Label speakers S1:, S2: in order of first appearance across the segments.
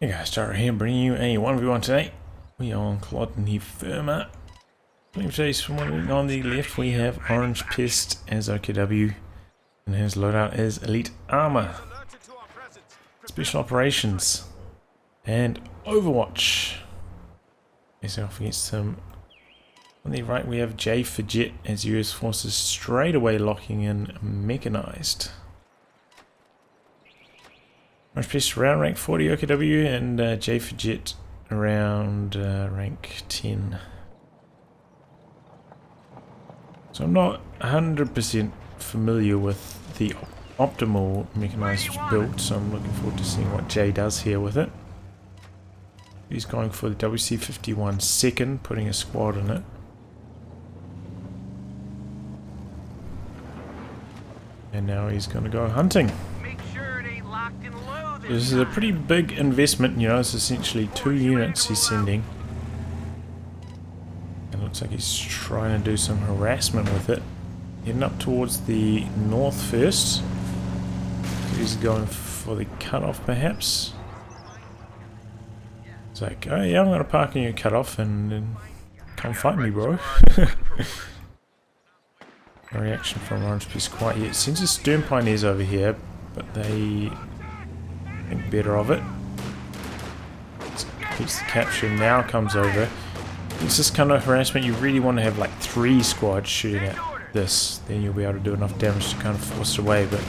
S1: Hey guys, Tyler here, bringing you a 1v1 today. We are on Kholodny Ferma. Flame Chase from on the left, we have Orangepest as OKW, and his loadout is Elite Armor, Special Operations, and Overwatch. Facing off against him. On the right, we have J for Jett as US forces straight away locking in Mechanized. Orangepest around rank 40 OKW and J for Jett around rank 10. So I'm not 100% familiar with the optimal mechanized build, so I'm looking forward to seeing what J does here with it. He's going for the WC51 second, putting a squad in it. And now he's going to go hunting. This is a pretty big investment, you know, it's essentially 2 units he's sending. It looks like he's trying to do some harassment with it. Heading up towards the north first. He's going for the cutoff perhaps. It's like, oh yeah, I'm going to park in your cutoff and come fight me, bro. No reaction from Orangepest quite yet. Sends his Stern Pioneers over here, but they think better of it. Keeps the capture, now comes over. It's this kind of harassment. You really want to have like 3 squads shooting at this, then you'll be able to do enough damage to kind of force it away, but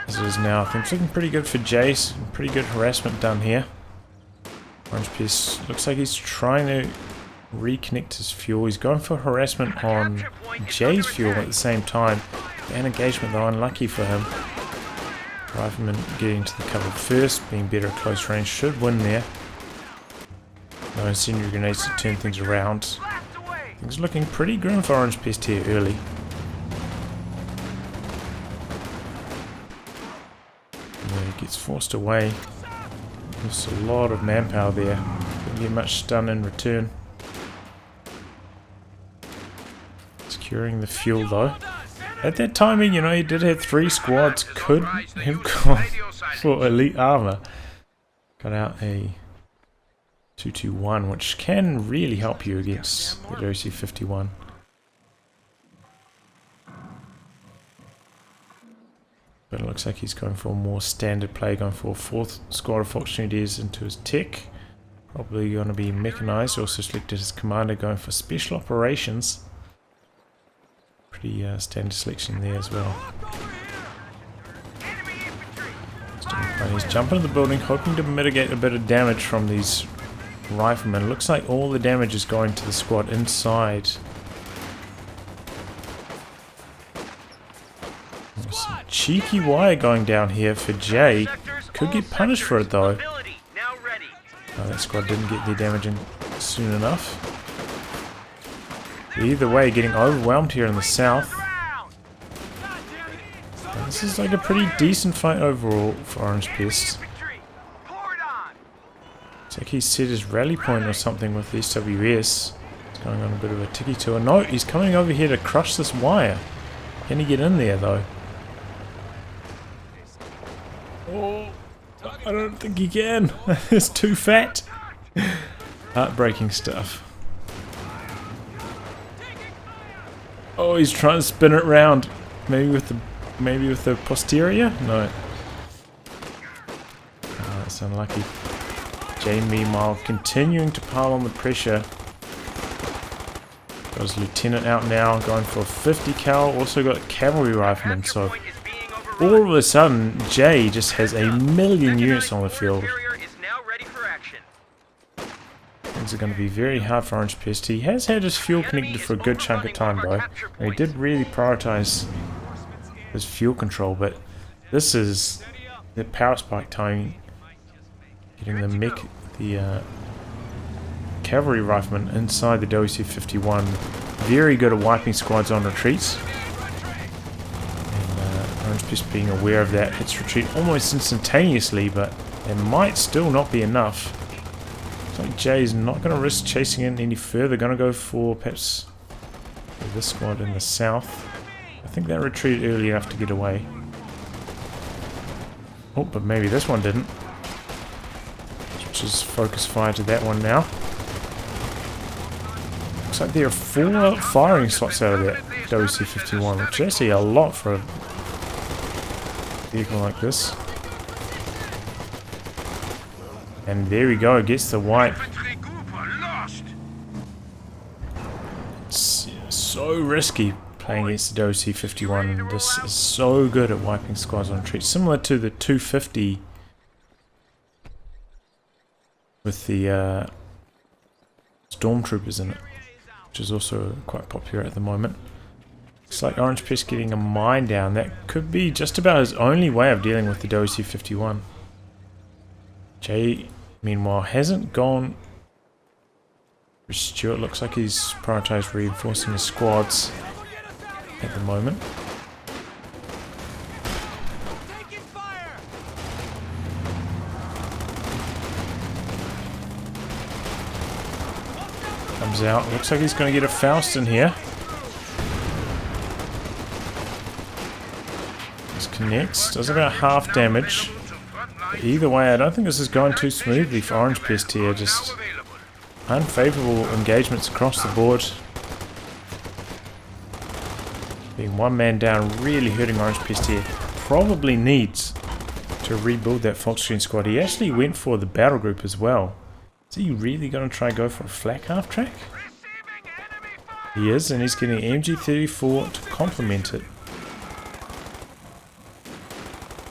S1: as it is now, things looking pretty good for Jace. Pretty good harassment done here. Orangepest looks like he's trying to reconnect his fuel. He's going for harassment on Jay's fuel at the same time. And engagement though, unlucky for him. Rifleman getting to the cover first, being better at close range, should win there. No incendiary grenades to turn things around. Things looking pretty grim for Orangepest here early. Yeah, he gets forced away. There's a lot of manpower there. Didn't get much stun in return. Securing the fuel though. At that timing, you know, he did have 3 squads, could have gone for elite armor. Got out a 221, which can really help you against the WC51. But it looks like he's going for a more standard play, going for a 4th squad of Fortunators into his tech. Probably going to be mechanized, also selected his commander, going for special operations. Pretty standard selection there as well. He's jumping in the building, hoping to mitigate a bit of damage from these riflemen. Looks like all the damage is going to the squad inside. Some cheeky wire going down here for Jay. Could get punished for it though. Oh, that squad didn't get their damage in soon enough. Either way, getting overwhelmed here in the south. This is like a pretty decent fight overall for Orangepest. It's like he's set his rally point or something with the SWS. He's going on a bit of a tiki tour. No, he's coming over here to crush this wire. Can he get in there though? Oh, I don't think he can. It's too fat. Heartbreaking stuff. Oh, he's trying to spin it round. Maybe with the posterior? No. Oh, that's unlucky. Jay meanwhile continuing to pile on the pressure. Got his lieutenant out now, going for a 50 cal. Also got cavalry riflemen, so all of a sudden Jay just has a million units on the field. Things are going to be very hard for Orangepest. He has had his fuel connected for a good chunk of time though. And he did really prioritize his fuel control, but this is the power spike time. Getting the cavalry rifleman inside the WC51. Very good at wiping squads on retreats. And Orangepest being aware of that, hits retreat almost instantaneously, but it might still not be enough. Looks like Jay's not going to risk chasing in any further. Going to go for perhaps this squad in the south. I think they retreated early enough to get away. Oh, but maybe this one didn't. Switches focus fire to that one now. Looks like there are 4 firing slots out of that WC-51, which is actually a lot for a vehicle like this. And there we go, gets the wipe. It's so risky playing against the WC-51. This is so good at wiping squads on retreat, similar to the 250 with the stormtroopers in it, which is also quite popular at the moment. Looks like Orangepest getting a mine down. That could be just about his only way of dealing with the WC-51. Jay, meanwhile, hasn't gone for Stuart. Looks like he's prioritized reinforcing his squads at the moment. Comes out. Looks like he's going to get a Faust in here. This connects. Does about half damage. But either way, I don't think this is going too smoothly for Orangepest here. Just unfavorable engagements across the board. Being one man down, really hurting Orangepest here. Probably needs to rebuild that Volksscreen squad. He actually went for the battle group as well. Is he really going to try and go for a flak half track? He is, and he's getting MG34 to complement it.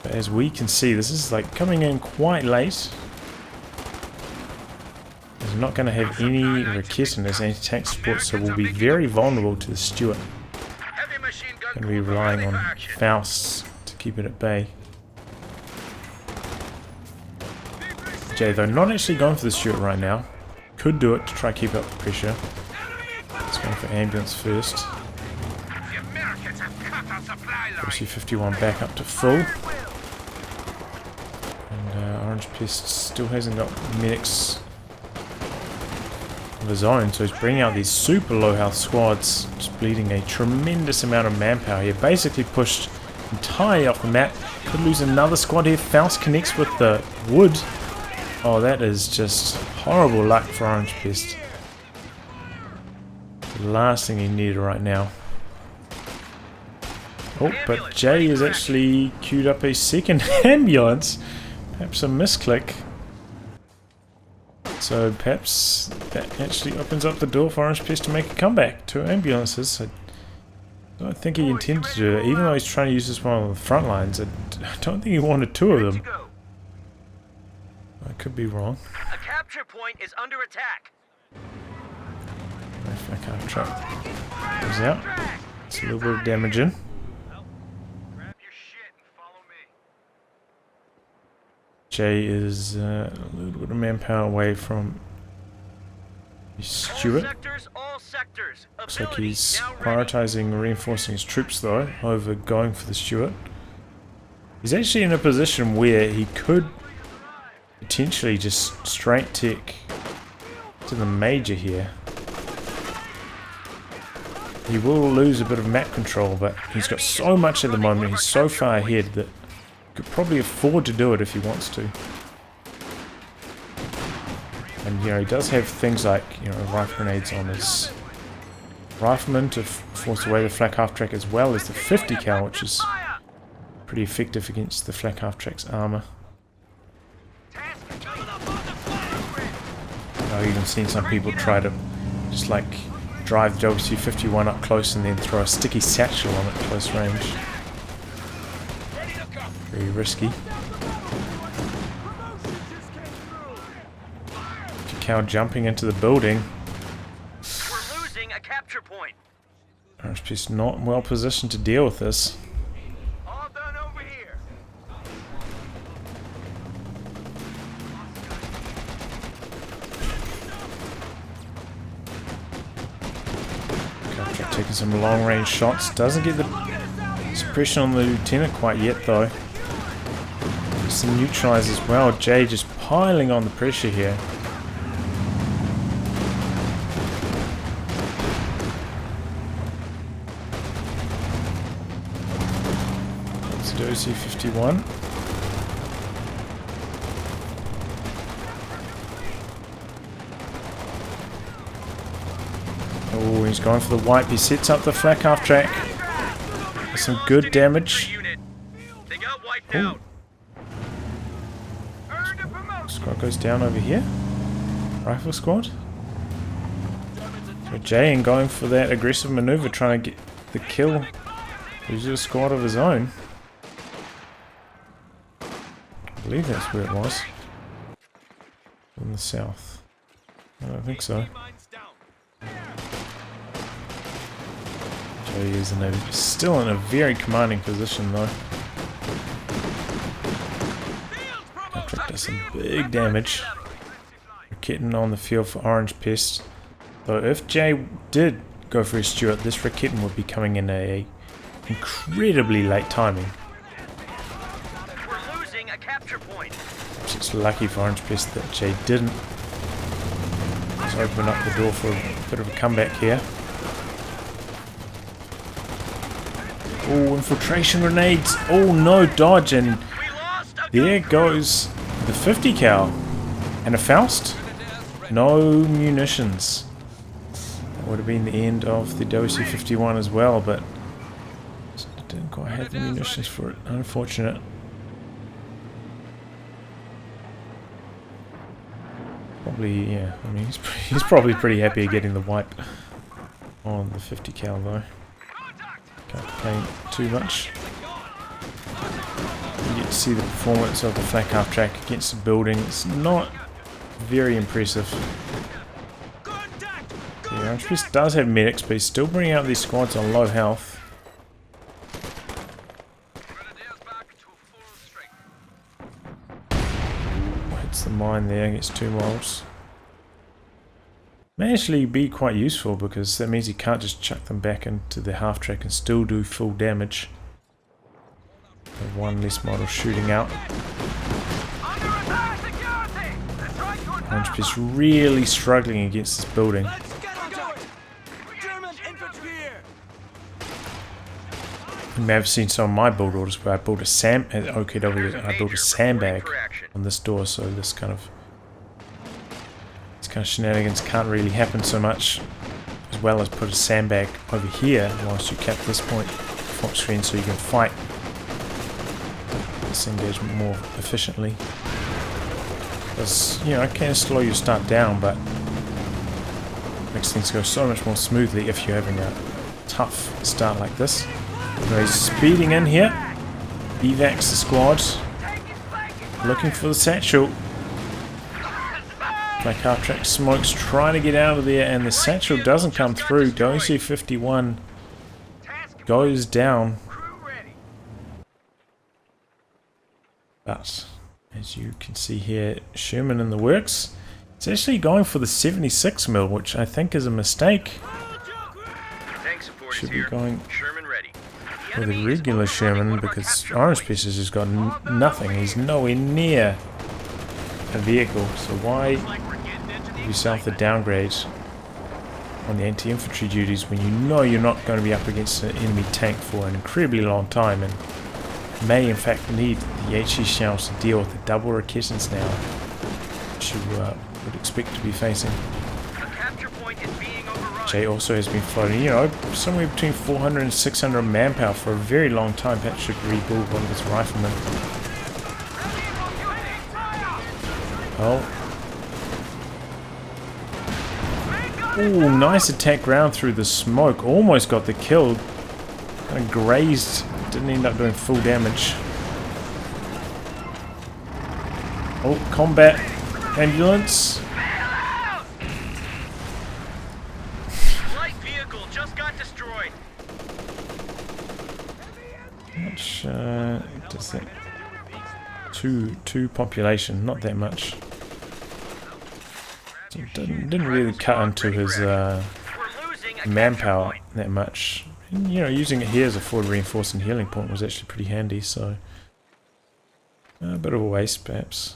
S1: But as we can see, this is like coming in quite late. He's not going to have any Rakit in his anti-tank support, so we'll be very vulnerable to the Stuart. Going to be relying on Fausts to keep it at bay. Jay, though, not actually going for the Stuart right now. Could do it to try to keep up the pressure. He's going for ambulance first. WC-51 back up to full. And Orangepest still hasn't got medics of his own, so he's bringing out these super low health squads, just bleeding a tremendous amount of manpower here. Basically pushed entirely off the map. Could lose another squad here. Faust connects with the wood. Oh, that is just horrible luck for Orangepest. The last thing he needed right now. Oh, but Jay has actually queued up a second ambulance. Perhaps a misclick. So perhaps that actually opens up the door for Orangepest to make a comeback. 2 ambulances. I don't think he intended to do it. Even though he's trying to use this one on the front lines, I don't think he wanted 2 of them. I could be wrong.
S2: A capture point is under attack.
S1: If I can't track goes out. It's a little bit of damage in.
S2: Grab your shit and follow me.
S1: Jay is a little bit of manpower away from Stuart.
S2: All sectors.
S1: Looks like he's prioritizing reinforcing his troops though, over going for the Stuart. He's actually in a position where he could potentially just straight tech to the major here. He will lose a bit of map control, but he's got so much at the moment, he's so far ahead that he could probably afford to do it if he wants to. And, you know, he does have things like, you know, rifle grenades on his rifleman to force away the flak half-track, as well as the 50 cal, which is pretty effective against the flak half-track's armor. I've even seen some people try to just like drive the WC-51 up close and then throw a sticky satchel on it at close range. Very risky. Cow jumping into the building.
S2: We're losing a capture point.
S1: Orangepest not well positioned to deal with this.
S2: All done over here.
S1: Cowtrap taking some long range shots. Doesn't get the suppression on the lieutenant quite yet though. Some neutralize as well. Jay just piling on the pressure here. OC-51. Oh, he's going for the wipe. He sets up the flak half track. Some good damage.
S2: They got wiped
S1: Ooh.
S2: out. Earned a promotion.
S1: Squad goes down over here. Rifle squad. So Jay going for that aggressive maneuver, trying to get the kill. He's a squad of his own. I believe that's where it was. In the south. I don't think so. Jay is still in a very commanding position though. That does some big damage. Raketen on the field for Orangepest. Though if Jay did go for his Stuart, this Raketen would be coming in a incredibly late timing.
S2: We're losing a capture point.
S1: It's lucky for Orangepest that Jay didn't. Let's open up the door for a bit of a comeback here. Oh, infiltration grenades! Oh no, dodge, and there goes the 50 cal. And a Faust? No munitions. That would have been the end of the WC-51 as well, but didn't quite have the munitions for it. Unfortunate. Probably, yeah, I mean, he's probably pretty happy getting the wipe on the 50 cal though. Can't complain too much. You get to see the performance of the flak half track against the building. It's not very impressive. Yeah, Orangepest does have medics, but he's still bringing out these squads on low health. Hits the mine there, gets 2 moles. May actually be quite useful because that means you can't just chuck them back into the half track and still do full damage. Have 1 less model shooting out. Orangepest really struggling against this building. You may have seen some of my build orders where I built a OKW, I built a sandbag on this door, so this kind of shenanigans can't really happen so much, as well as put a sandbag over here whilst you cap this point front screen so you can fight this engagement more efficiently. Because, you know, it can slow your start down, but makes things go so much more smoothly if you're having a tough start like this. So he's speeding in here. Evacs the squad. Looking for the satchel. Black half track smokes trying to get out of there, and the satchel doesn't come through. WC-51 goes down. But as you can see here, Sherman in the works. It's actually going for the 76 mil, which I think is a mistake. Should be going for the regular Sherman because Orangepest has just got nothing. He's nowhere near a vehicle, so why give yourself the downgrade on the anti-infantry duties when you know you're not going to be up against an enemy tank for an incredibly long time and may in fact need the HE shells to deal with the double Raketens now, which you would expect to be facing. Jay also has been floating, you know, somewhere between 400 and 600 manpower for a very long time. That should rebuild one of his riflemen. Oh. Ooh, nice attack round through the smoke. Almost got the kill. Kind of grazed. Didn't end up doing full damage. Oh, combat ambulance.
S2: Light vehicle just got destroyed.
S1: Much does that? Two population, not that much. So didn't really cut into his manpower that much. And, you know, using it here as a forward reinforcing healing point was actually pretty handy. So a bit of a waste, perhaps.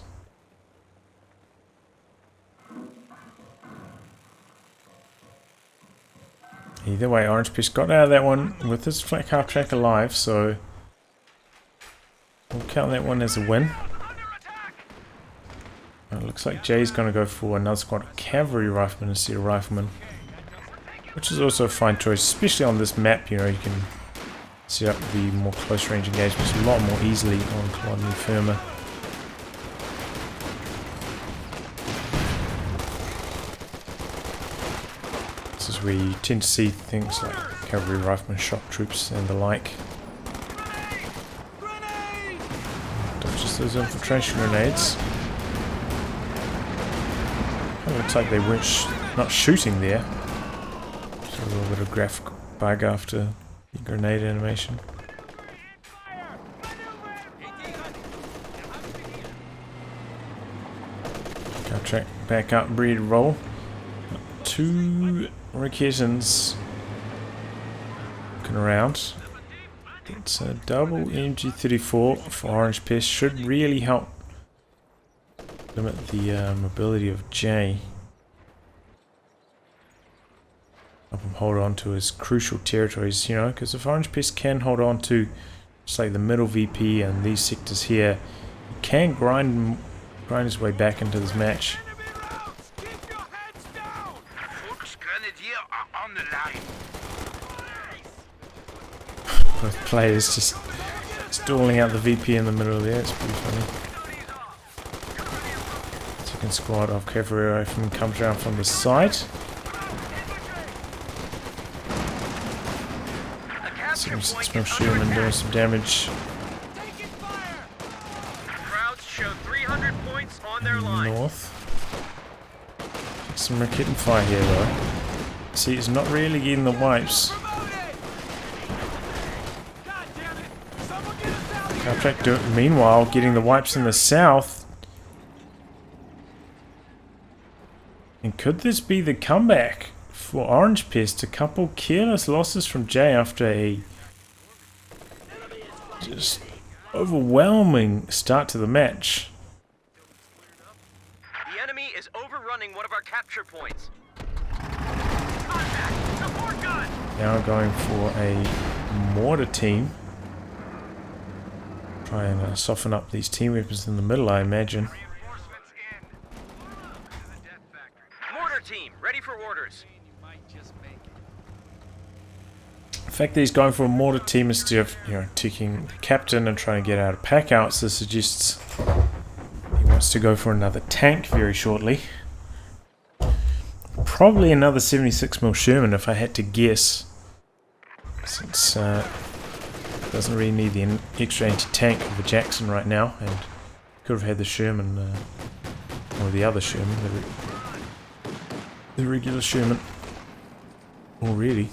S1: Either way, Orangepest got out of that one with his flak half track alive, so we'll count that one as a win. It looks like Jay's going to go for another squad of cavalry riflemen instead of riflemen. which is also a fine choice, especially on this map. You know, you can set up the more close range engagements a lot more easily on Kholodny Ferma. This is where you tend to see things like cavalry, riflemen, shock troops and the like. Dodges those infiltration grenades. It looks like they weren't not shooting there. Just a little bit of graphic bug after the grenade animation. Go track back up, ready to roll. 2 Raketans looking around. It's a double MG34 for Orangepest. Should really help limit the mobility of J. Help him hold on to his crucial territories, you know, because if Orangepest can hold on to just like the middle VP and these sectors here, he can grind his way back into this match. Both players just stalling out the VP in the middle there. It's pretty funny. Second squad of cavalry riflemen comes around from the side. 76mm Sherman doing some damage.
S2: Crowds show 300 points on their line.
S1: North. Some raket and fire here though. See, he's not really getting the wipes. Meanwhile, getting the wipes in the south. And could this be the comeback for Orangepest? A couple careless losses from J after a just overwhelming start to the match.
S2: The enemy is overrunning one of our capture points. Contact! Support gun!
S1: Now going for a mortar team. Try and soften up these team weapons in the middle, I imagine.
S2: Mortar team, ready for orders.
S1: The fact that he's going for a mortar team instead of, you know, taking the captain and trying to get out of pack outs, this suggests he wants to go for another tank very shortly. Probably another 76mm Sherman if I had to guess, since doesn't really need the extra anti-tank of the Jackson right now, and could have had the Sherman, or the other Sherman, the regular Sherman already.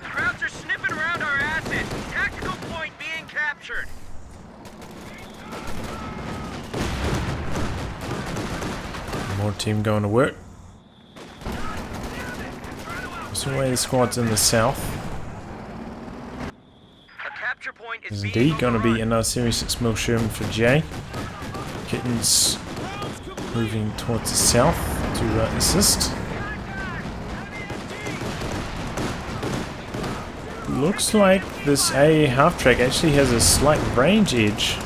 S2: Crowds are sniffing around our assets. Tactical point being captured.
S1: More team going to work. So away the squad's in the south.
S2: A capture point is
S1: There's indeed going to be another 76mm Sherman for J. Kittens moving towards the south to assist. Looks like this A half-track actually has a slight range edge.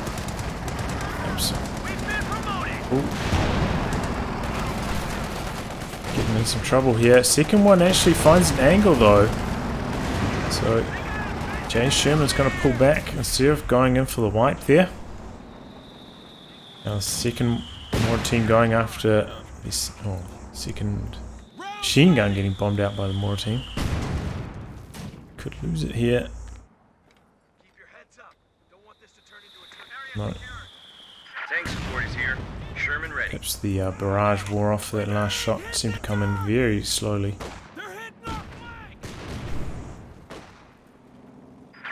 S1: Getting in some trouble here. Second one actually finds an angle though. So J Sherman's going to pull back instead of going in for the wipe there. Now the second more team going after this second machine gun getting bombed out by the mortar team. Could lose it here.
S2: Keep your heads up. Don't want this to turn into a
S1: No.
S2: Tank support is here. Sherman ready.
S1: Perhaps the barrage wore off. That last shot seemed to come in very slowly.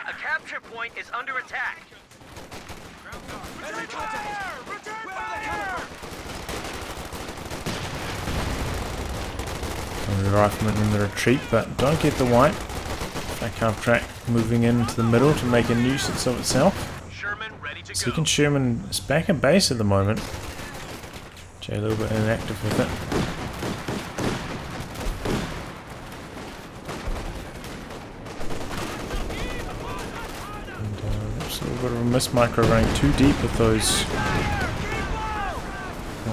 S2: A capture point is under attack.
S1: And the riflemen in the retreat, but don't get the wipe. Back half track moving into the middle to make a nuisance of itself.
S2: Sherman ready to
S1: Second Sherman is back at base at the moment. Jay a little bit inactive with it. And a little bit of a miss micro running too deep with those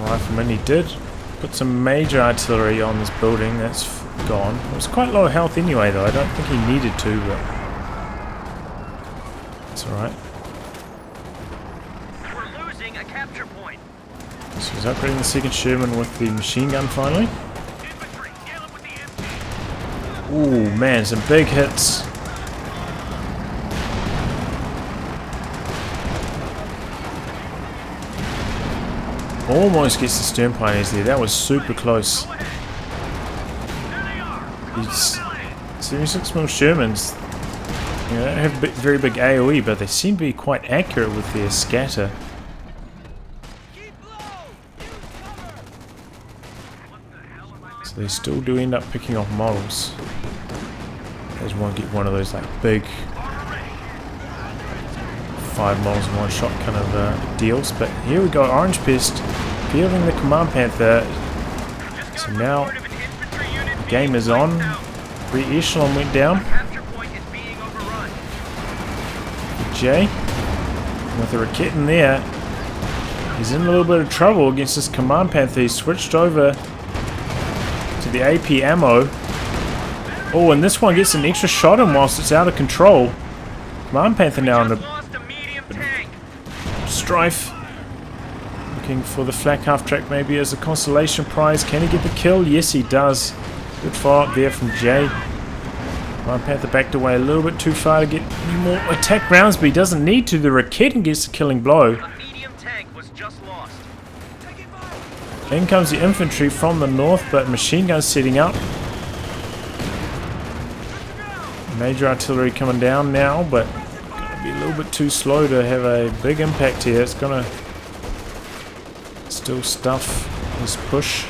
S1: rifleman. He did put some major artillery on this building. That's gone. It was quite low health anyway, though. I don't think he needed to, but it's alright.
S2: We're losing a capture point.
S1: So he's upgrading the second Sherman with the machine gun finally.
S2: Infantry, dealing with the infantry.
S1: Ooh, man, some big hits. Almost gets the stern pioneers there. That was super close. These 76mm Shermans, you know, they don't have very big AoE, but they seem to be quite accurate with their scatter. So they still do end up picking off models. They just won't get one of those like big 5 models in one shot kind of deals. But here we go, Orangepest fielding the Command Panther. So now the game is on. Re-echelon went down. Jay with a Raket in there. He's in a little bit of trouble against this Command Panther. He switched over to the AP ammo. Oh, and this one gets an extra shot in whilst it's out of control. Command Panther now in a strife. Looking for the flak half track maybe as a consolation prize. Can he get the kill? Yes, he does. Good follow up there from Jay. Command Panther backed away a little bit too far to get any more attack rounds, but he doesn't need to. The Raket gets the killing blow. In comes the infantry from the north, but machine guns setting up. Major artillery coming down now, but gonna be a little bit too slow to have a big impact here. It's gonna still stuff this push.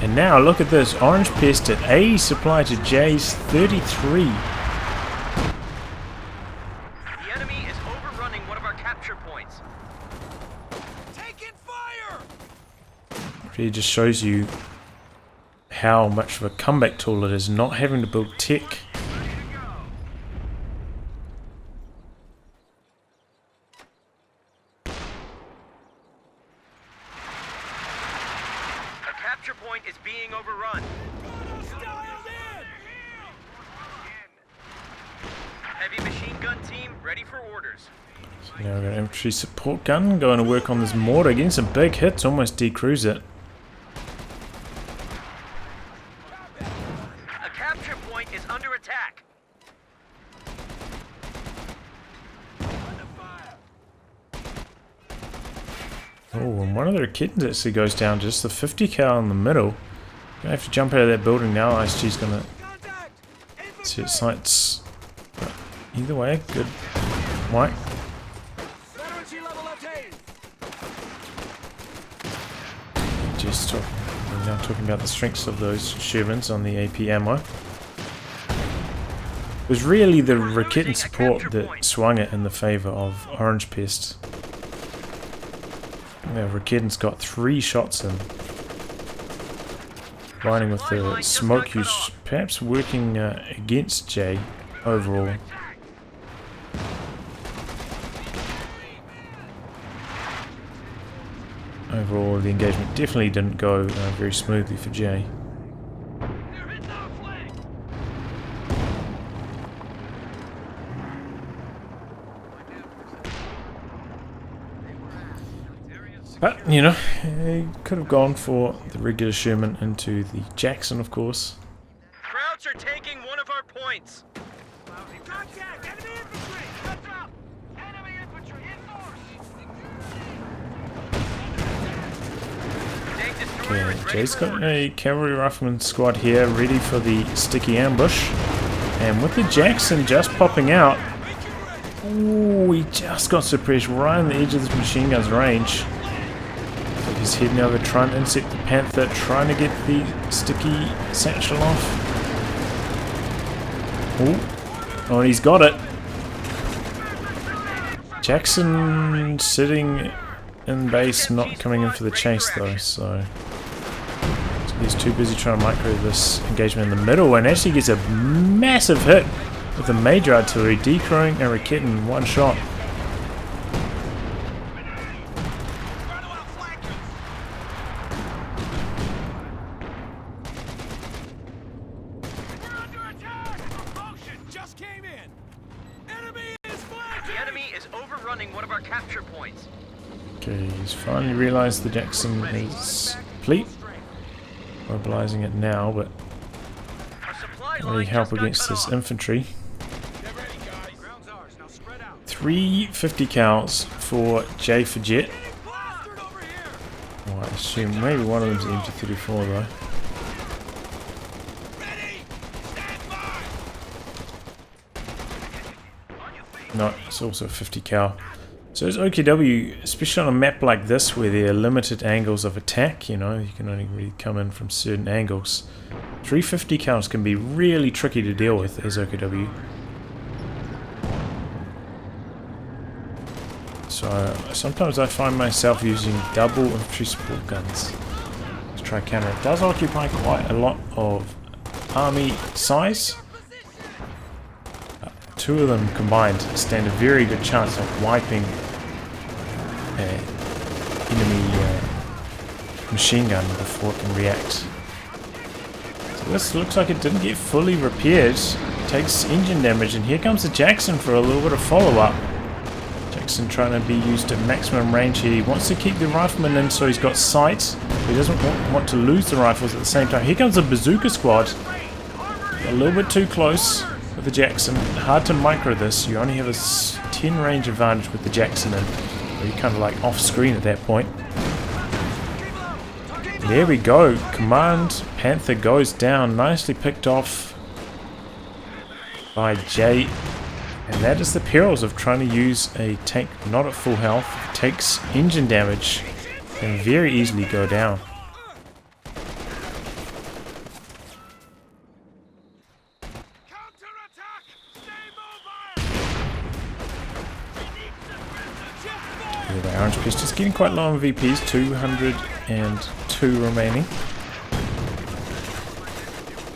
S1: And now look at this, Orangepest at A supply to J's 33.
S2: The enemy is overrunning one of our capture points. Taking fire!
S1: It just shows you how much of a comeback tool it is, not having to build tech.
S2: Point is being overrun. Heavy machine gun team ready for orders.
S1: So now we've got an infantry support gun going to work on this mortar, getting some big hits, almost decruise it.
S2: A capture point is under attack.
S1: Oh, and one of their kittens actually goes down, just the 50 cal in the middle. Gonna have to jump out of that building now. ISG's gonna set sights. But either way, good. Mike. Just talking, we're now talking about the strengths of those Shermans on the AP ammo. It was really the Raket and support that swung it in the favour of Orangepest. Yeah, Rakeden's got 3 shots in. Combining with the smoke use, perhaps working against Jay overall. Overall, the engagement definitely didn't go very smoothly for Jay. But, you know, he could have gone for the regular Sherman into the Jackson, of course.
S2: Krauts are taking one of our points. Contact! Enemy infantry! Heads up! Enemy infantry in force!
S1: Okay, Jay's got a cavalry rifleman squad here ready for the sticky ambush. And with the Jackson just popping out, ooh, he just got suppressed right on the edge of this machine gun's range. He's heading over, trying to intercept the Panther, trying to get the sticky satchel off. Ooh. Oh, he's got it. Jackson sitting in base, not coming in for the chase though, so he's too busy trying to micro this engagement in the middle, and actually gets a massive hit with a major artillery, decrowing a Raket in one shot.
S2: overrunning one of our capture points.
S1: Okay, he's finally realised the Jackson is complete. Mobilising it now, but
S2: Our supply
S1: can't
S2: line
S1: really help
S2: just got
S1: against
S2: cut
S1: this
S2: off.
S1: infantry.
S2: Get ready, guys. Ground's ours. Now spread out.
S1: 350 cows for J for Jett.
S2: Bastard over here.
S1: Well, I assume maybe one of them's MG34 though.
S2: Ready. Stand by.
S1: No, it's also a 50 cal. So it's OKW, especially on a map like this where there are limited angles of attack, you know, you can only really come in from certain angles. 350 counts can be really tricky to deal with as OKW. So sometimes I find myself using double infantry support guns to try counter. It does occupy quite a lot of army size. Two of them combined stand a very good chance of wiping enemy machine gun before it can react. So this looks like it didn't get fully repaired. It takes engine damage, and here comes the Jackson for a little bit of follow-up. Jackson trying to be used at maximum range here. He wants to keep the rifleman in so he's got sight. He doesn't want to lose the rifles at the same time. Here comes the bazooka squad. A little bit too close with the Jackson. Hard to micro this. You only have a 10 range advantage with the Jackson in. You're kind of like off screen at that point. There we go. Command Panther goes down. Nicely picked off by Jay. And that is the perils of trying to use a tank not at full health. It takes engine damage and very easily go down. Anyway, Orangepest is getting quite low on VPs, 202 remaining.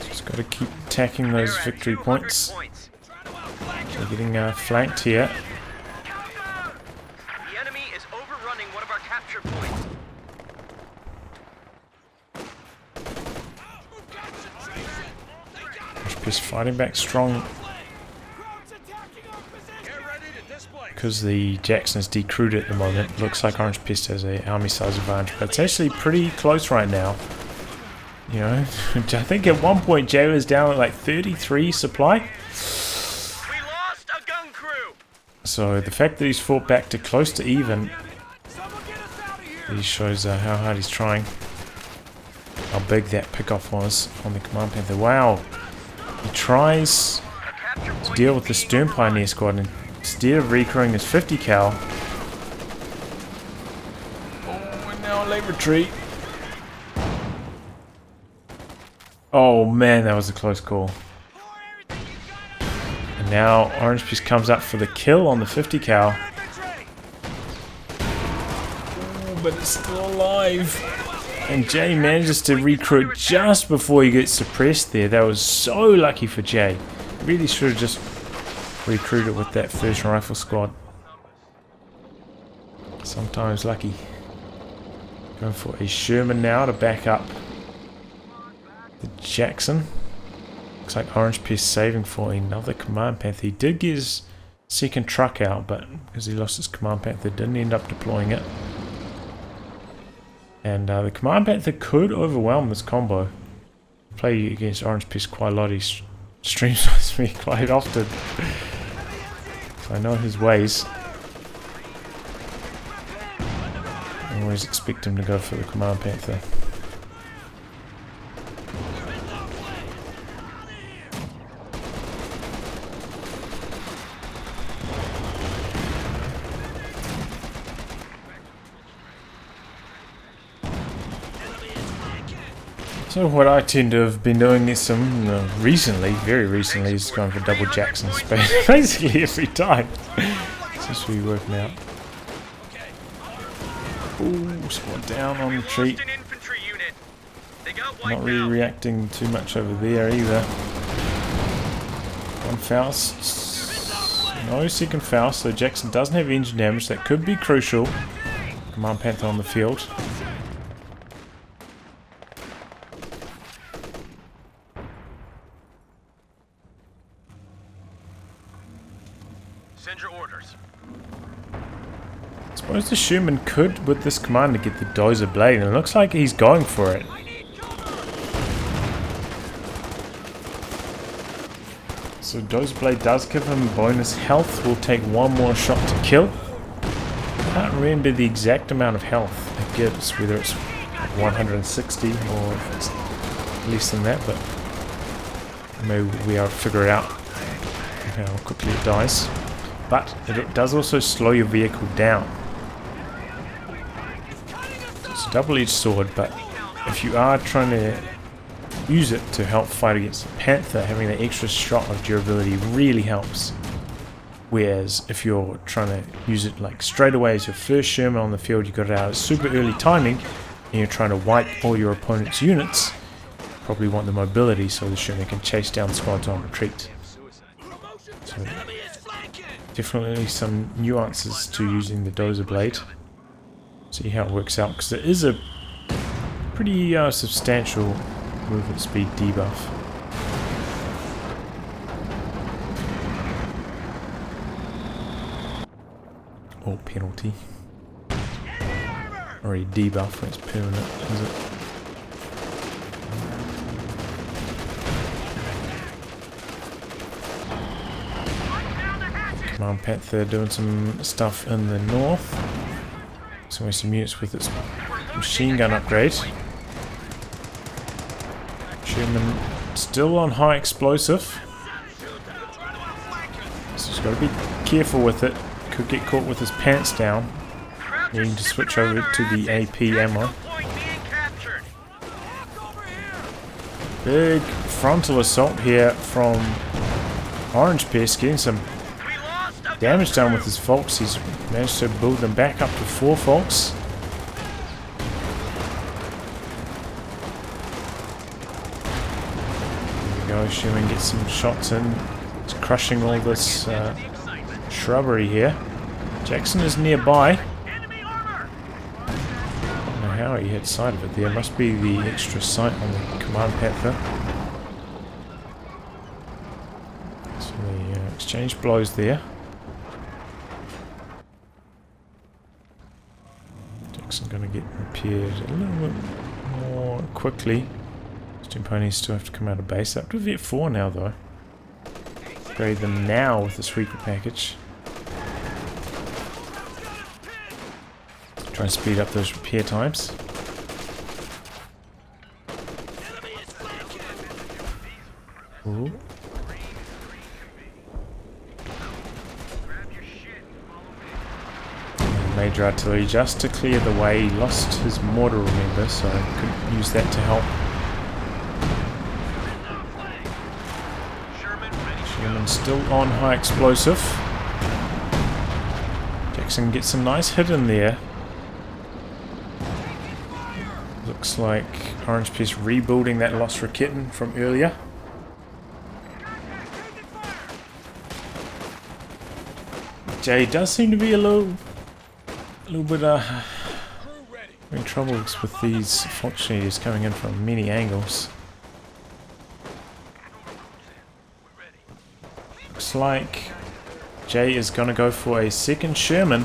S1: Just got to keep attacking those victory points. They're getting flanked here.
S2: The enemy is overrunning one of our capture points.
S1: Orangepest fighting back strong because the Jackson is decrewed at the moment. Looks like Orangepest has a army size advantage, but it's actually pretty close right now. You know, I think at one point Jay was down at like 33 supply.
S2: We lost a gun crew.
S1: So the fact that he's fought back to close to even, he shows how hard he's trying. How big that pickoff was on the Command Panther. Wow, he tries to deal with the Stern Pioneer squad and instead of recurring his 50 cal. Oh, and now a late retreat. Oh man, that was a close call. And now Orangepest comes up for the kill on the 50 cal. Oh, but it's still alive. And Jay manages to recruit just before he gets suppressed there. That was so lucky for Jay. Really should have just recruited with that first rifle squad. Sometimes lucky. Going for a Sherman now to back up the Jackson. Looks like Orangepest saving for another Command Panther. He did get his second truck out, but because he lost his Command Panther, didn't end up deploying it. And the Command Panther could overwhelm this combo. Play against Orangepest quite a lot. He streams with me quite often. So I know his ways. I always expect him to go for the Command Panther. So what I tend to have been doing is recently, very recently, is going for double Jacksons basically every time. Seems to be working out. Ooh, squad down on retreat. Not really reacting too much over there either. One Faust. No second Faust, so Jackson doesn't have engine damage. That could be crucial. Command Panther on the field.
S2: Send your orders.
S1: I suppose the Sherman could, with this commander, get the Dozer Blade, and it looks like he's going for it. So Dozer Blade does give him bonus health. We'll take one more shot to kill. Can't remember the exact amount of health it gives, whether it's 160 or if it's less than that, but maybe we are to figure it out how quickly it dies. But it does also slow your vehicle down. It's a double-edged sword, but if you are trying to use it to help fight against the Panther, having that extra shot of durability really helps. Whereas if you're trying to use it like straight away as your first Sherman on the field, you got it out at super early timing, and you're trying to wipe all your opponent's units, you probably want the mobility so the Sherman can chase down squads on retreat. So definitely some nuances to using the Dozer Blade. See how it works out, because it is a pretty substantial movement speed debuff. Or penalty. Or a debuff when it's permanent, is it? Command Panther doing some stuff in the north. So we have some units with its machine gun upgrade. Sherman still on high explosive. So he's got to be careful with it. Could get caught with his pants down. Needing to switch over to the AP ammo. Big frontal assault here from Orangepest, getting some damage done with his Folks. He's managed to build them back up to 4 Folks. There we go, Sherman gets some shots in. He's crushing all this shrubbery here. Jackson is nearby. I don't know how he hit sight of it there. Must be the extra sight on the Command Panther. So they exchange blows there. Jackson going to get repaired a little bit more quickly. Steam ponies still have to come out of base. Up to Vet 4 now though. Upgrade them now with the sweeper package. Try and speed up those repair times. Ooh. Major artillery just to clear the way. He lost his mortar, remember, so I couldn't use that to help. Sherman still on high explosive. Jackson gets a nice hit in there. Looks like Orangepest rebuilding that lost Rakitten from earlier. Jay does seem to be a little bit in troubles with these Foxshears coming in from many angles. Looks like Jay is going to go for a second Sherman.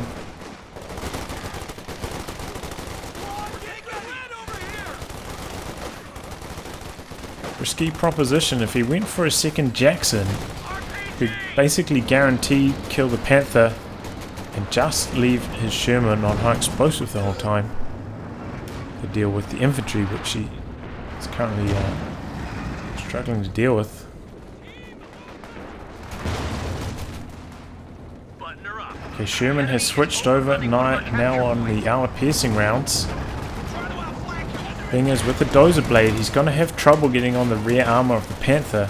S1: Risky proposition. If he went for a second Jackson, he'd basically guarantee kill the Panther and just leave his Sherman on high explosive the whole time to deal with the infantry, which he is currently struggling to deal with. Okay, Sherman has switched over now on the armor piercing rounds. Thing is, with the Dozer Blade, he's going to have trouble getting on the rear armor of the Panther.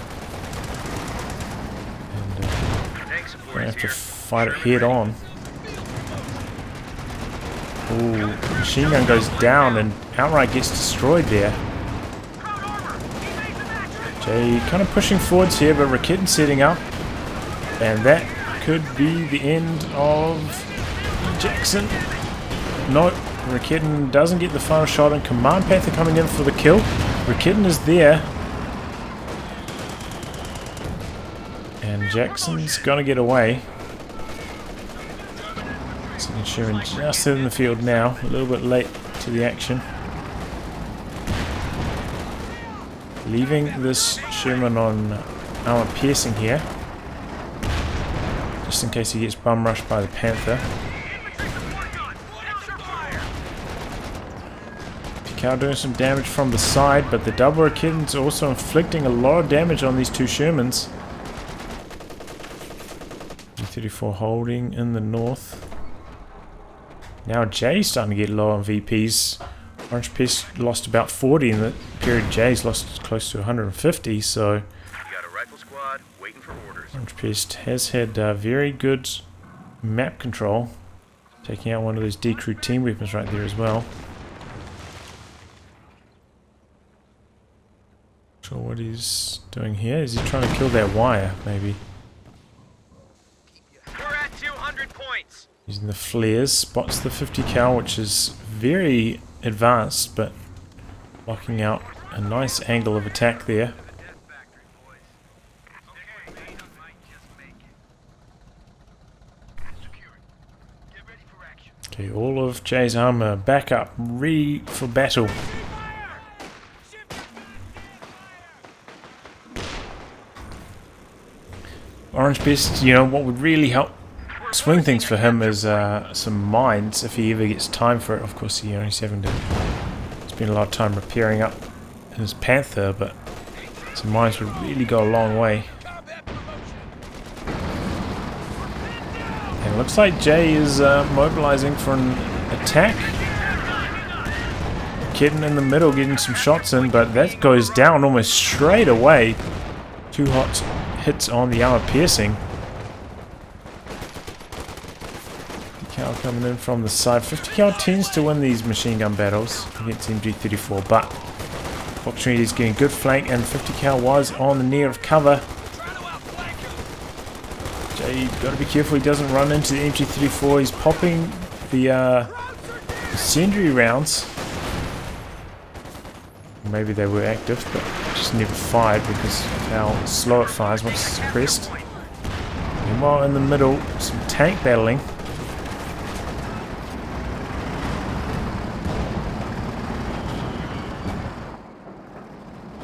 S1: And going to have to fight it head on. Ooh, machine gun goes down and outright gets destroyed there. Jay kind of pushing forwards here, but Rakitten setting up. And that could be the end of Jackson. No, Rakitten doesn't get the final shot, and Command Panther coming in for the kill. Rakitten is there. And Jackson's gonna get away. Second Sherman just in the field now, a little bit late to the action. Leaving this Sherman on armor piercing here, just in case he gets bum rushed by the Panther. Cow doing some damage from the side, but the double Echidna's also inflicting a lot of damage on these two Shermans. G34 holding in the north. Now Jay's starting to get low on VPs. Orangepest lost about 40 in the period. Jay's lost close to 150, so
S2: You got a rifle squad waiting for orders.
S1: Orangepest has had very good map control, taking out one of those decrewed team weapons right there as well. Sure what he's doing here. Is he trying to kill that wire, maybe?
S2: We're at 200 points.
S1: Using the flares, spots the 50 cal, which is very advanced, but blocking out a nice angle of attack there. Okay, all of Jay's armor back up, ready for battle. Orangepest, you know, what would really help swing things for him is some mines, if he ever gets time for it. Of course, he only 7 to spend a lot of time repairing up his Panther, but some mines would really go a long way. And it looks like Jay is mobilizing for an attack. Kitten in the middle getting some shots in, but that goes down almost straight away. 2 hot hits on the armor piercing. 50 cal coming in from the side. 50 cal tends to win these machine gun battles against MG34, but fortunately he's getting good flank, and 50 cal was on the near of cover. Jay, got to be careful he doesn't run into the MG34. He's popping the incendiary rounds. Maybe they were active, but just never fired because of how slow it fires once it's pressed. Meanwhile, in the middle, some tank battling.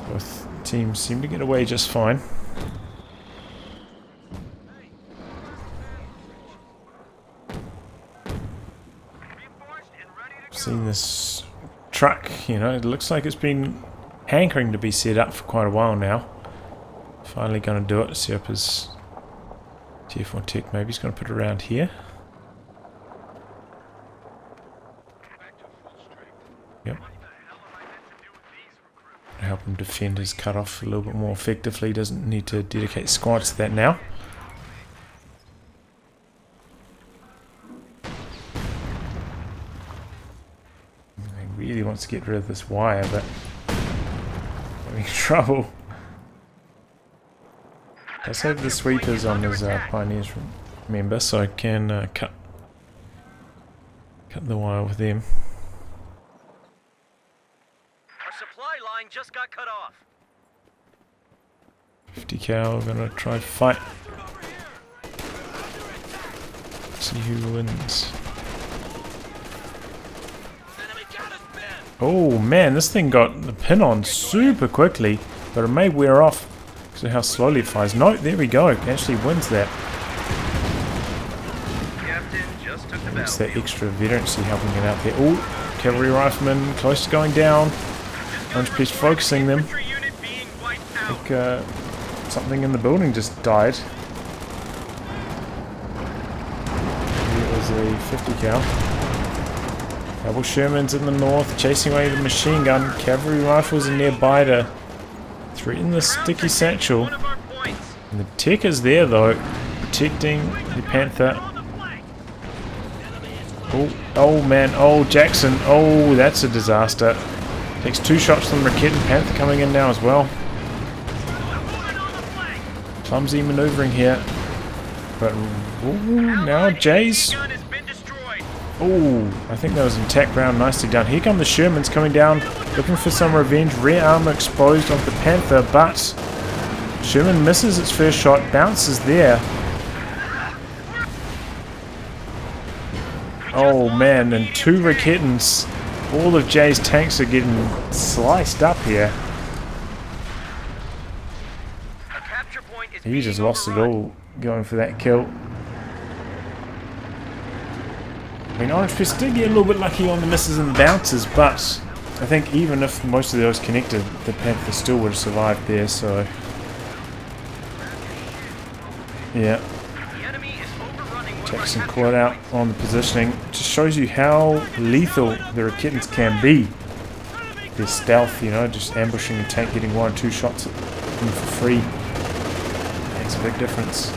S1: Both teams seem to get away just fine. Seen this truck, you know, it looks like it's been hankering to be set up for quite a while now. Finally going to do it. Set up his tier 4 tech. Maybe he's going to put it around here. Yep. Help him defend his cutoff a little bit more effectively. Doesn't need to dedicate squads to that now. Really wants to get rid of this wire, but having trouble. Let's have the sweepers on his pioneers, remember, so I can cut the wire with them.
S2: Our supply line just got cut off.
S1: 50 cal, gonna try to fight. See who wins. Oh man, this thing got the pin on super quickly, but it may wear off because of how slowly it fires. No, there we go. It actually wins that.
S2: Captain just took the
S1: It's that extra veterancy helping it out there. Oh, cavalry rifleman close to going down. Orangepest focusing them. I think something in the building just died. It was a 50 cal. Double Shermans in the north, chasing away the machine gun. Cavalry rifles are nearby to threaten the sticky satchel. And the tech is there though, protecting the Panther. Oh man, oh Jackson, oh that's a disaster. Takes 2 shots from the Racket, and Panther coming in now as well. Clumsy maneuvering here. But now Jay's. Oh, I think that was an attack round nicely done. Here come the Shermans coming down, looking for some revenge. Rear armor exposed onto the Panther, but Sherman misses its first shot, bounces there. Oh man, and 2 Raketans. All of Jay's tanks are getting sliced up here.
S2: A capture point is
S1: He just
S2: being
S1: lost it
S2: overrun.
S1: all going for that kill. I mean, Orangepest did get a little bit lucky on the misses and the bounces, but I think even if most of those connected, the Panther still would have survived there, so... Yeah.
S2: The enemy is overrunning one of our
S1: Jackson
S2: capture
S1: caught out
S2: points.
S1: on the positioning. Just shows you how lethal the Raketans can be. Their stealth, you know, just ambushing a tank, getting 1 or 2 shots at them for free. Makes a big difference.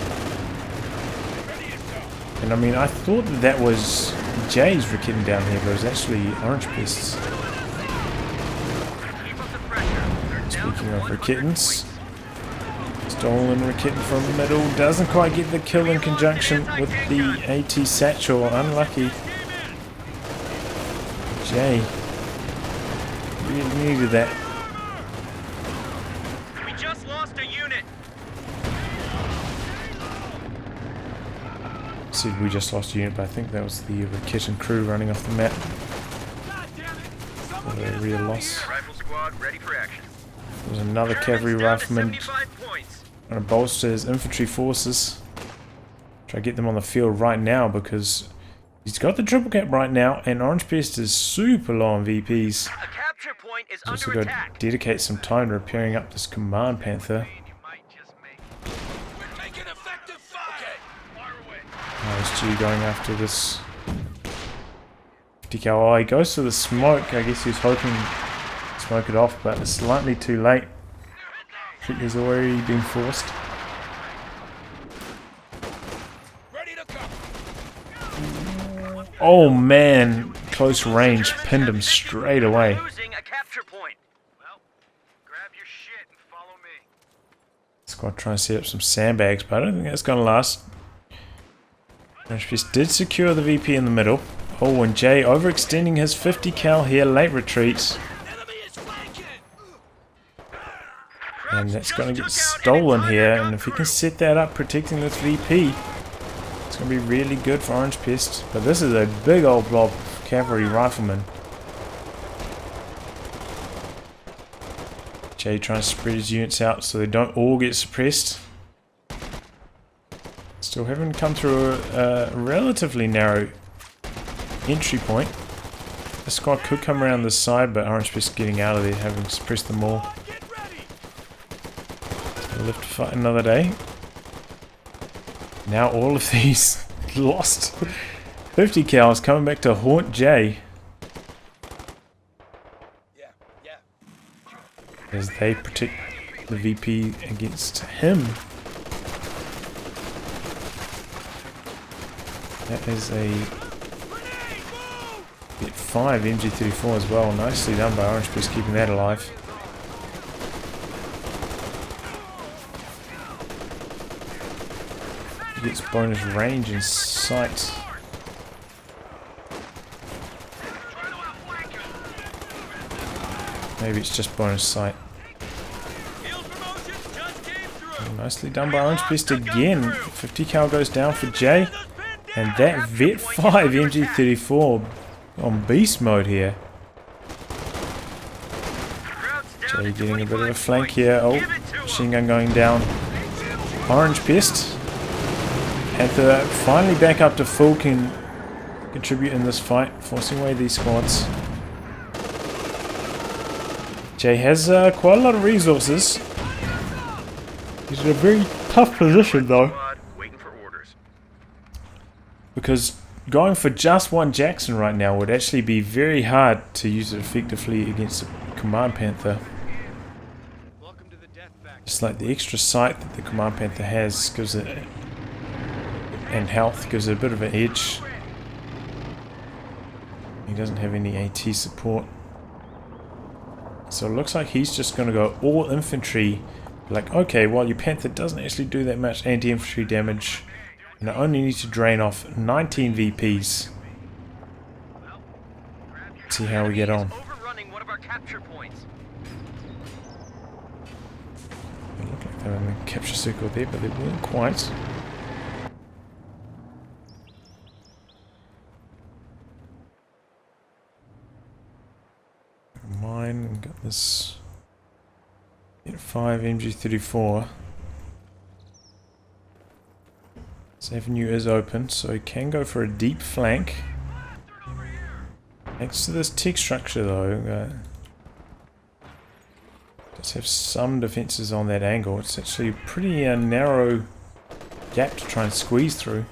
S1: And I mean, I thought that was Jay's Raketan down here, but it was actually Orangepest's.
S2: Keep up the pressure. They're down
S1: Speaking
S2: to
S1: of
S2: 100
S1: Raketans,
S2: points.
S1: stolen Raketan from the middle, doesn't quite get the kill in conjunction with the AT Satchel, unlucky. Jay really needed that.
S2: We just lost a unit.
S1: Said we just lost a unit, but I think that was the Raketan crew running off the map. A real loss.
S2: Rifle squad ready for action.
S1: There's another cavalry
S2: Germans down to
S1: rifleman
S2: 75 points.
S1: trying to bolster his infantry forces. Try to get them on the field right now because he's got the triple cap right now, and Orangepest is super low on VPs.
S2: A capture point is
S1: He's also
S2: under
S1: got to
S2: attack.
S1: dedicate some time to repairing up this command Panther.
S2: We're taking effective fire. Okay, fire away.
S1: Nice G going after this 50 cal. Oh, he goes for the smoke. I guess he was hoping to smoke it off, but it's slightly too late. Trigger's already been forced.
S2: Ready to go.
S1: Oh man, close range, pinned him straight away.
S2: Losing a capture point. Well, grab your shit and follow me.
S1: Squad trying to set up some sandbags, but I don't think that's going to last. Orangepest did secure the VP in the middle. Oh, and Jay overextending his 50 cal here, late retreat. And that's going to get stolen here, and if he can set that up protecting this VP, it's going to be really good for Orangepest. But this is a big old blob of cavalry riflemen. Jay trying to spread his units out so they don't all get suppressed. Still haven't come through a relatively narrow entry point. The squad could come around this side, but Orangepest getting out of there, having suppressed them all. We'll live to fight another day. Now all of these lost 50 cows coming back to haunt Jay. As they protect the VP against him. That is a bit 5 MG34 as well. Nicely done by Orangepest keeping that alive. He gets bonus range and sight. Maybe it's just bonus sight. Oh, nicely done by Orangepest again. 50 cal goes down for Jay. And that Vet 5 MG34 on beast mode here. Jay getting a bit of a flank here. Oh, machine gun going down. Orangepest. Panther finally back up to full, can contribute in this fight, forcing away these squads. Jay has quite a lot of resources. He's in a very tough position though. Because going for just one Jackson right now would actually be very hard to use it effectively against a Command Panther. Just like the extra sight that the Command Panther has gives it, and health gives it a bit of an edge. He doesn't have any AT support. So it looks like he's just going to go all infantry. Like, okay, well your Panther doesn't actually do that much anti-infantry damage. And I only need to drain off 19 VPs. See how we get on. They look like they're in the capture circle there, but they weren't quite. This 5 MG34. This avenue is open, so he can go for a deep flank. Next to this tech structure though, does have some defenses on that angle. It's actually a pretty narrow gap to try and squeeze through.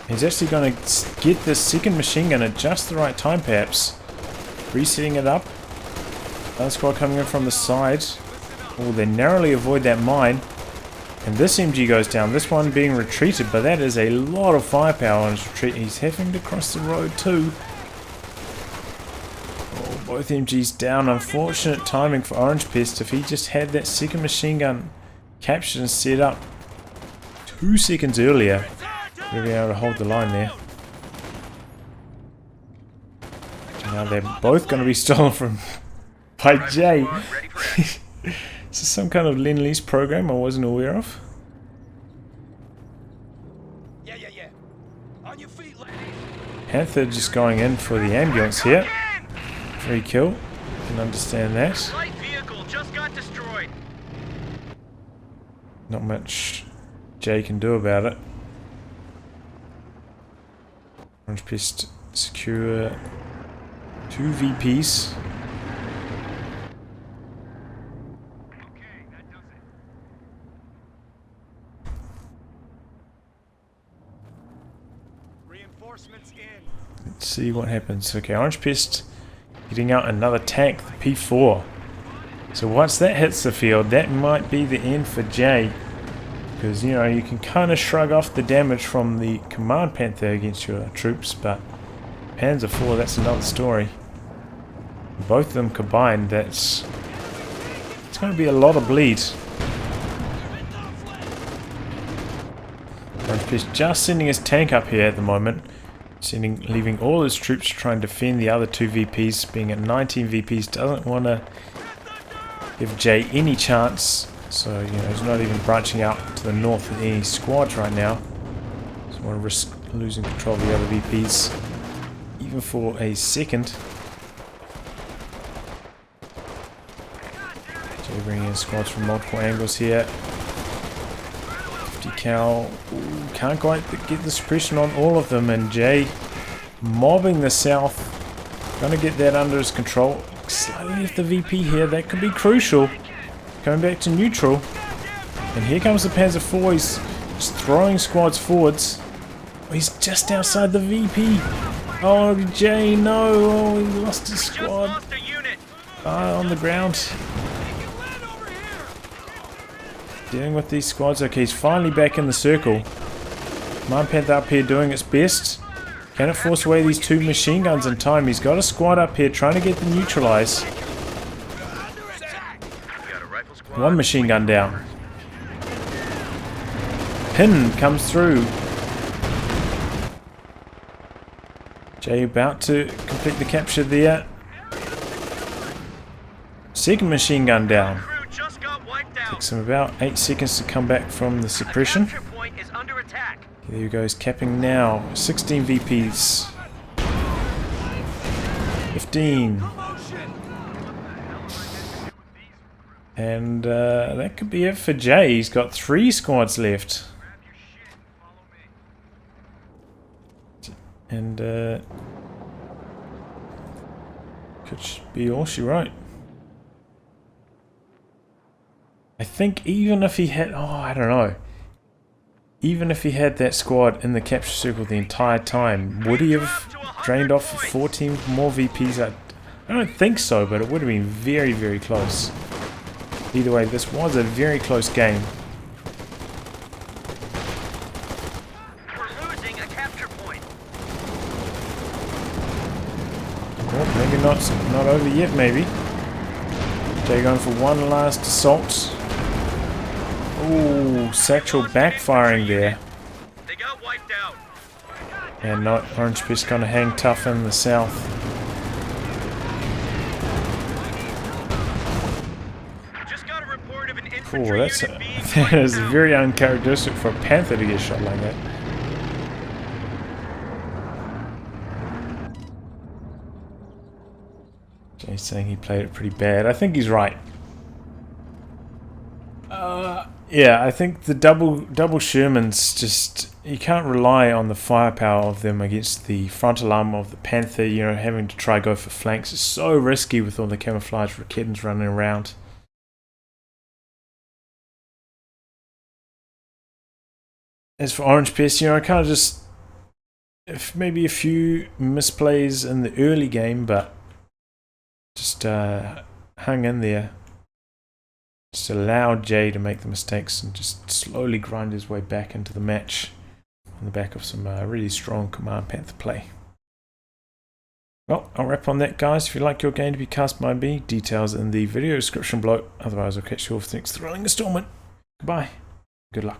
S1: He's actually going to get this second machine gun at just the right time perhaps. Resetting it up. Another squad coming in from the side. Oh, they narrowly avoid that mine. And this MG goes down. This one being retreated, but that is a lot of firepower on his retreat. He's having to cross the road too. Oh, both MGs down. Unfortunate timing for Orangepest. If he just had that second machine gun captured and set up 2 seconds earlier, we'd be able to hold the line there. Now they're both going to be stolen from by Jay. Is this some kind of Lend-Lease program I wasn't aware of?
S2: Yeah. On your feet, ladies.
S1: Panther just going in for the ambulance here. Free kill. Can understand that.
S2: Light vehicle just got destroyed.
S1: Not much Jay can do about it. Orangepest secure 2 VPs. Let's see what happens. Okay, Orangepest getting out another tank, the P4. So once that hits the field, that might be the end for Jay. Because, you know, you can kind of shrug off the damage from the Command Panther against your troops, but Panzer IV, that's another story. Both of them combined, it's going to be a lot of bleed. Orangepest just sending his tank up here at the moment. Leaving all his troops to try and defend the other 2 VPs. Being at 19 VPs, doesn't want to give Jay any chance. So, you know, he's not even branching out to the north with any squads right now. Doesn't want to risk losing control of the other VPs, even for a second. Jay bringing in squads from multiple angles here. 50 cal. Ooh, can't quite get the suppression on all of them, and Jay mobbing the south. Gonna get that under his control. Slightly left the VP here. That could be crucial. Coming back to neutral. And here comes the Panzer IV. He's just throwing squads forwards. Oh, he's just outside the VP. Oh, Jay, no. Oh, he lost his squad. On the ground. Dealing with these squads. Okay, he's finally back in the circle. Command Panther up here doing its best. Can it force away these 2 machine guns in time? He's got a squad up here trying to get them neutralized. 1 machine gun down. Pin comes through. Jay about to complete the capture there. Second machine gun down. Takes him about 8 seconds to come back from the suppression. There he goes, capping now. 16 VPs. 15. And that could be it for Jay. He's got 3 squads left. And could be all she wrote. I think even if he had, I don't know. Even if he had that squad in the capture circle the entire time, would he have drained off 14 more VPs? I don't think so, but it would have been very, very close. Either way, this was a very close game.
S2: We're losing a capture point.
S1: Oh, maybe not over yet, maybe. Jay going for one last assault. Ooh, satchel backfiring there.
S2: They got wiped out.
S1: And not Orangepest gonna hang tough in the south.
S2: Just got a report of an infantry
S1: Cool,
S2: unit being
S1: that is
S2: wiped out.
S1: very uncharacteristic for a Panther to get shot like that. He's saying he played it pretty bad. I think he's right. Yeah, I think the double Shermans just, you can't rely on the firepower of them against the frontal armor of the Panther. You know, having to try go for flanks is so risky with all the camouflage Raketans running around. As for Orangepest, you know, I kind of just, if maybe a few misplays in the early game, but just hung in there. Just allowed Jay to make the mistakes and just slowly grind his way back into the match on the back of some really strong Command Panther play. Well, I'll wrap on that, guys. If you'd like your game to be cast by me, details in the video description below. Otherwise, I'll catch you all for the next thrilling installment. Goodbye. Good luck.